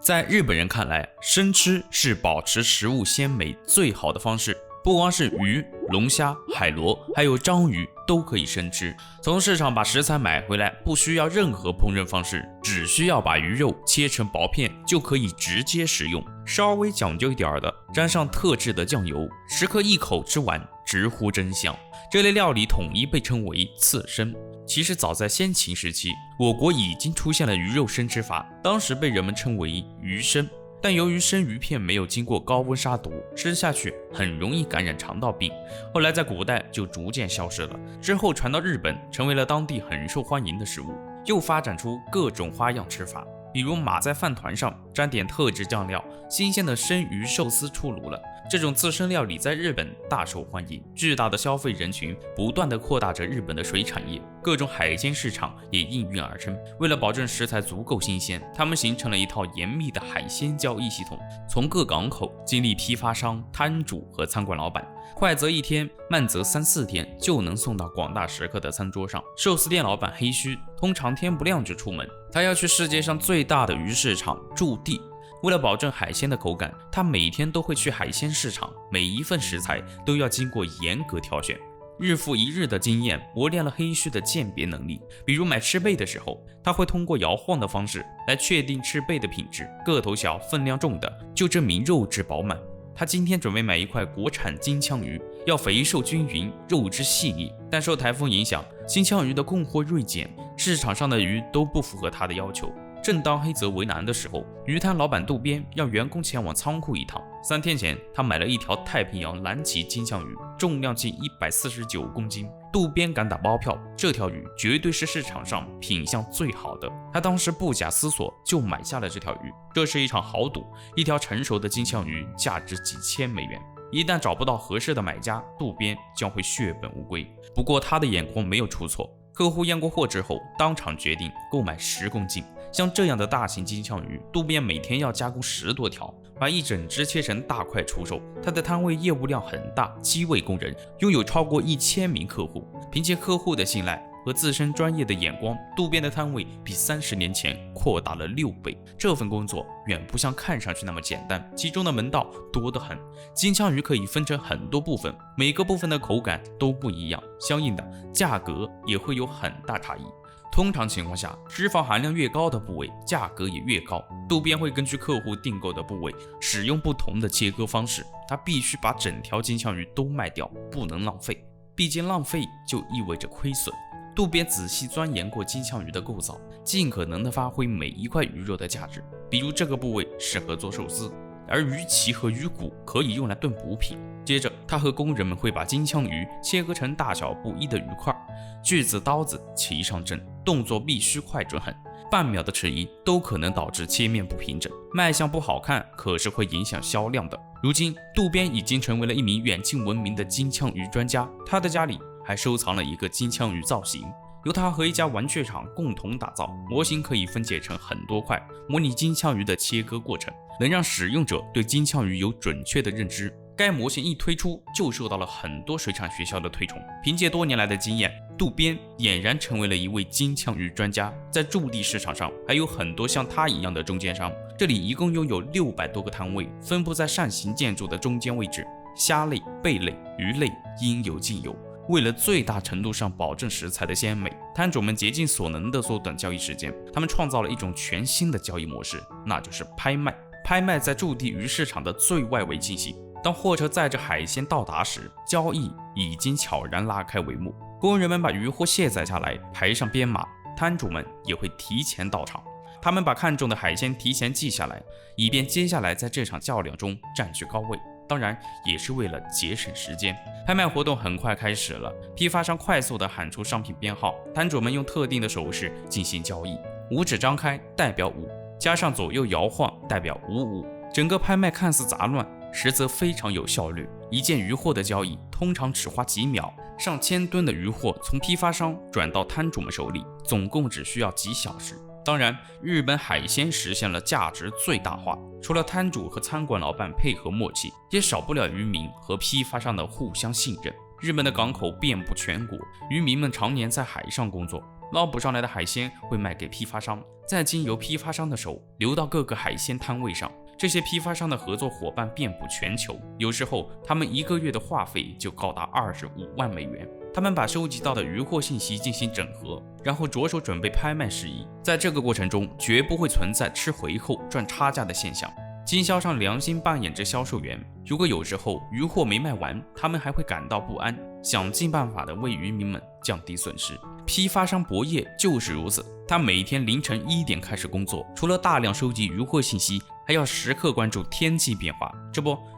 在日本人看来，生吃是保持食物鲜美最好的方式。不光是鱼、龙虾、海螺，还有章鱼都可以生吃。从市场把食材买回来，不需要任何烹饪方式，只需要把鱼肉切成薄片就可以直接食用。稍微讲究一点的，沾上特制的酱油，食客一口吃完，直呼真香。这类料理统一被称为刺身。其实早在先秦时期，我国已经出现了鱼肉生吃法，当时被人们称为鱼生。但由于生鱼片没有经过高温杀毒，吃下去很容易感染肠道病，后来在古代就逐渐消失了。之后传到日本，成为了当地很受欢迎的食物，又发展出各种花样吃法，比如码在饭团上沾点特制酱料，新鲜的生鱼寿司出炉了。这种刺身料理在日本大受欢迎，巨大的消费人群不断地扩大着日本的水产业，各种海鲜市场也应运而生。为了保证食材足够新鲜，他们形成了一套严密的海鲜交易系统，从各港口经历批发商、摊主和餐馆老板，快则1天，慢则3、4天就能送到广大食客的餐桌上。寿司店老板黑须通常天不亮就出门，他要去世界上最大的鱼市场驻地。为了保证海鲜的口感，他每天都会去海鲜市场，每一份食材都要经过严格挑选。日复一日的经验磨练了黑须的鉴别能力。比如买赤贝的时候，他会通过摇晃的方式来确定赤贝的品质，个头小、分量重的就证明肉质饱满。他今天准备买一块国产金枪鱼，要肥瘦均匀，肉质细腻，但受台风影响，金枪鱼的供货锐减，市场上的鱼都不符合他的要求。正当黑泽为难的时候，鱼摊老板渡边让员工前往仓库一趟。3天前，他买了一条太平洋蓝鳍金枪鱼，重量近149公斤。渡边敢打包票，这条鱼绝对是市场上品相最好的。他当时不假思索就买下了这条鱼。这是一场豪赌，一条成熟的金枪鱼价值几千美元。一旦找不到合适的买家，渡边将会血本无归。不过他的眼光没有出错，客户验过货之后，当场决定购买10公斤。像这样的大型金枪鱼，渡边每天要加工10多条，把一整只切成大块出售。他的摊位业务量很大，7位工人，拥有超过1000名客户。凭借客户的信赖和自身专业的眼光，渡边的摊位比30年前扩大了6倍。这份工作远不像看上去那么简单，其中的门道多得很。金枪鱼可以分成很多部分，每个部分的口感都不一样，相应的价格也会有很大差异。通常情况下，脂肪含量越高的部位，价格也越高。渡边会根据客户订购的部位，使用不同的切割方式。他必须把整条金枪鱼都卖掉，不能浪费，毕竟浪费就意味着亏损。渡边仔细钻研过金枪鱼的构造，尽可能的发挥每一块鱼肉的价值。比如这个部位适合做寿司，而鱼鳍和鱼骨可以用来炖补品。接着，他和工人们会把金枪鱼切割成大小不一的鱼块，锯子、刀子齐上阵，动作必须快准狠，半秒的迟疑都可能导致切面不平整，卖相不好看，可是会影响销量的。如今，渡边已经成为了一名远近闻名的金枪鱼专家，他的家里还收藏了一个金枪鱼造型，由他和一家玩具厂共同打造。模型可以分解成很多块，模拟金枪鱼的切割过程，能让使用者对金枪鱼有准确的认知。该模型一推出，就受到了很多水产学校的推崇。凭借多年来的经验，渡边俨然成为了一位金枪鱼专家。在驻地市场上，还有很多像他一样的中间商。这里一共拥有600多个摊位，分布在扇形建筑的中间位置。虾类、贝类、鱼类应有尽有。为了最大程度上保证食材的鲜美，摊主们竭尽所能地缩短交易时间。他们创造了一种全新的交易模式，那就是拍卖。拍卖在驻地鱼市场的最外围进行。当货车载着海鲜到达时，交易已经悄然拉开帷幕。工人们把鱼货卸载下来，排上编码，摊主们也会提前到场。他们把看中的海鲜提前记下来，以便接下来在这场较量中占据高位。当然，也是为了节省时间。拍卖活动很快开始了，批发商快速地喊出商品编号，摊主们用特定的手势进行交易，5指张开代表5，加上左右摇晃代表55。整个拍卖看似杂乱，实则非常有效率。一件鱼货的交易通常只花几秒，上千吨的鱼货从批发商转到摊主们手里，总共只需要几小时。当然，日本海鲜实现了价值最大化，除了摊主和餐馆老板配合默契，也少不了渔民和批发商的互相信任。日本的港口遍布全国，渔民们常年在海上工作，捞捕上来的海鲜会卖给批发商，再经由批发商的手流到各个海鲜摊位上。这些批发商的合作伙伴遍布全球，有时候他们一个月的话费就高达25万美元。他们把收集到的渔获信息进行整合，然后着手准备拍卖事宜。在这个过程中，绝不会存在吃回扣赚差价的现象。经销商良心扮演着销售员，如果有时候渔获没卖完，他们还会感到不安，想尽办法的为渔民们降低损失。批发商博业就是如此，他每天凌晨1点开始工作，除了大量收集渔获信息，还要时刻关注天气变化。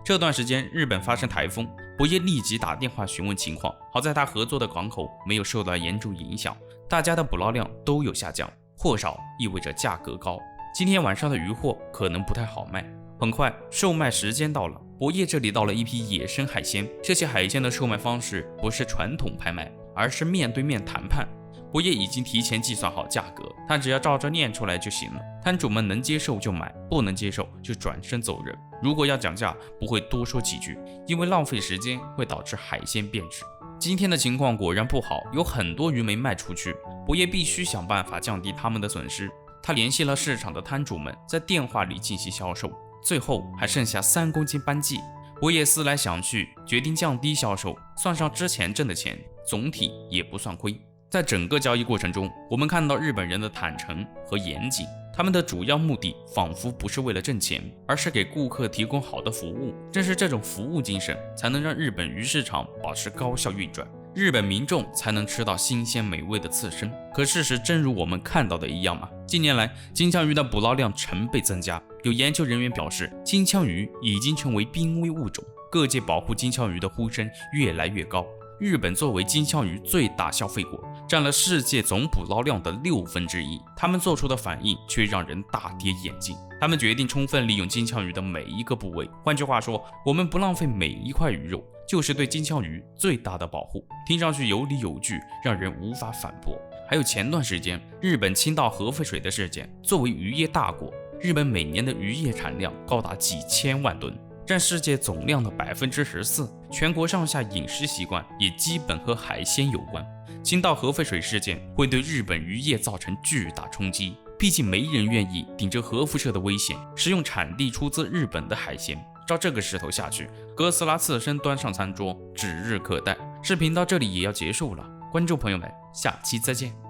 这段时间日本发生台风，博业立即打电话询问情况，好在他合作的港口没有受到严重影响，大家的捕捞量都有下降，货少意味着价格高。今天晚上的渔获可能不太好卖。很快售卖时间到了，博业这里到了一批野生海鲜，这些海鲜的售卖方式不是传统拍卖，而是面对面谈判。博业已经提前计算好价格，他只要照着念出来就行了。摊主们能接受就买，不能接受就转身走人。如果要讲价，不会多说几句，因为浪费时间会导致海鲜变质。今天的情况果然不好，有很多鱼没卖出去，博业必须想办法降低他们的损失。他联系了市场的摊主们，在电话里进行销售。最后还剩下3公斤斑鲫，博业思来想去，决定降低销售，算上之前挣的钱，总体也不算亏。在整个交易过程中，我们看到日本人的坦诚和严谨，他们的主要目的仿佛不是为了挣钱，而是给顾客提供好的服务。正是这种服务精神，才能让日本鱼市场保持高效运转，日本民众才能吃到新鲜美味的刺身。可事实真如我们看到的一样吗？近年来，金枪鱼的捕捞量成倍增加，有研究人员表示，金枪鱼已经成为濒危物种，各界保护金枪鱼的呼声越来越高。日本作为金枪鱼最大消费国，占了世界总捕捞量的1/6，他们做出的反应却让人大跌眼镜。他们决定充分利用金枪鱼的每一个部位，换句话说，我们不浪费每一块鱼肉，就是对金枪鱼最大的保护。听上去有理有据，让人无法反驳。还有前段时间日本倾倒核废水的事件，作为渔业大国，日本每年的渔业产量高达几千万吨，占世界总量的14%，全国上下饮食习惯也基本和海鲜有关。倾倒核废水事件会对日本渔业造成巨大冲击，毕竟没人愿意顶着核辐射的危险食用产地出自日本的海鲜。照这个势头下去，哥斯拉刺身端上餐桌指日可待。视频到这里也要结束了，观众朋友们，下期再见。